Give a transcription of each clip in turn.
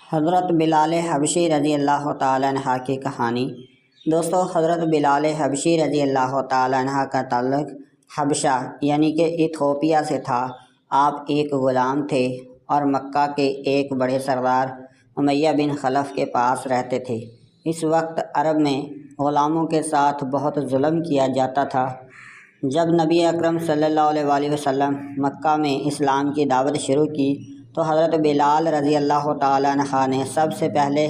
حضرت بلال حبشی رضی اللہ تعالیٰ عنہ کی کہانی۔ دوستو، حضرت بلال حبشی رضی اللہ تعالیٰ عنہ کا تعلق حبشہ یعنی کہ ایتھوپیا سے تھا۔ آپ ایک غلام تھے اور مکہ کے ایک بڑے سردار امیہ بن خلف کے پاس رہتے تھے۔ اس وقت عرب میں غلاموں کے ساتھ بہت ظلم کیا جاتا تھا۔ جب نبی اکرم صلی اللہ علیہ وآلہ وسلم مکہ میں اسلام کی دعوت شروع کی تو حضرت بلال رضی اللہ تعالیٰ عنہ نے سب سے پہلے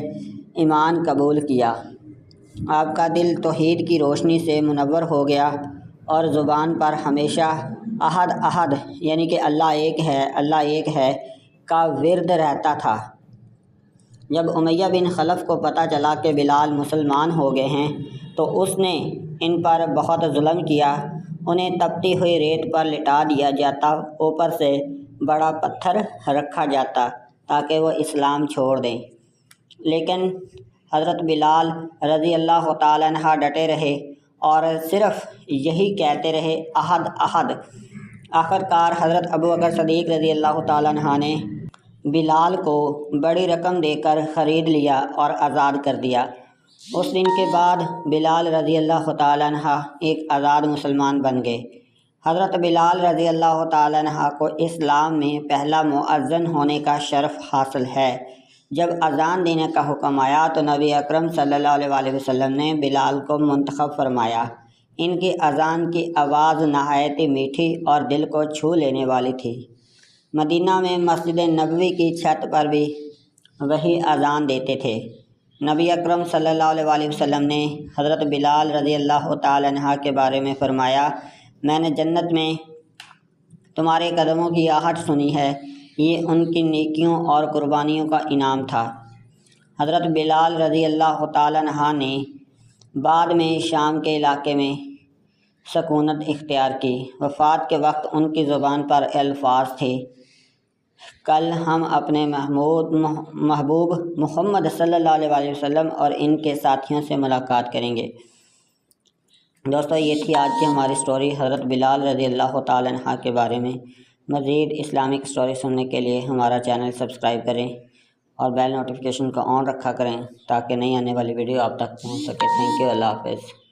ایمان قبول کیا۔ آپ کا دل توحید کی روشنی سے منور ہو گیا اور زبان پر ہمیشہ احد احد یعنی کہ اللہ ایک ہے کا ورد رہتا تھا۔ جب امیہ بن خلف کو پتہ چلا کہ بلال مسلمان ہو گئے ہیں تو اس نے ان پر بہت ظلم کیا۔ انہیں تپتی ہوئی ریت پر لٹا دیا جاتا، اوپر سے بڑا پتھر رکھا جاتا تاکہ وہ اسلام چھوڑ دیں، لیکن حضرت بلال رضی اللہ تعالیٰ عنہ ڈٹے رہے اور صرف یہی کہتے رہے، احد احد۔ آخرکار حضرت ابو بکر صدیق رضی اللہ تعالیٰ عنہ نے بلال کو بڑی رقم دے کر خرید لیا اور آزاد کر دیا۔ اس دن کے بعد بلال رضی اللہ تعالیٰ عنہ ایک آزاد مسلمان بن گئے۔ حضرت بلال رضی اللہ تعالیٰ عنہ کو اسلام میں پہلا مؤذن ہونے کا شرف حاصل ہے۔ جب اذان دینے کا حکم آیا تو نبی اکرم صلی اللہ علیہ وآلہ وسلم نے بلال کو منتخب فرمایا۔ ان کی اذان کی آواز نہایت میٹھی اور دل کو چھو لینے والی تھی۔ مدینہ میں مسجد نبوی کی چھت پر بھی وہی اذان دیتے تھے۔ نبی اکرم صلی اللہ علیہ وآلہ وسلم نے حضرت بلال رضی اللہ تعالیٰ عنہ کے بارے میں فرمایا، میں نے جنت میں تمہارے قدموں کی آہٹ سنی ہے۔ یہ ان کی نیکیوں اور قربانیوں کا انعام تھا۔ حضرت بلال رضی اللہ تعالیٰ عنہ نے بعد میں شام کے علاقے میں سکونت اختیار کی۔ وفات کے وقت ان کی زبان پر الفاظ تھے، کل ہم اپنے محبوب محمد صلی اللہ علیہ وآلہ وسلم اور ان کے ساتھیوں سے ملاقات کریں گے۔ دوستو، یہ تھی آج کی ہماری سٹوری حضرت بلال رضی اللہ تعالیٰ عنہ کے بارے میں۔ مزید اسلامک سٹوری سننے کے لیے ہمارا چینل سبسکرائب کریں اور بیل نوٹیفیکیشن کو آن رکھا کریں تاکہ نئی آنے والی ویڈیو آپ تک پہنچ سکے۔ تھینک یو، اللہ حافظ۔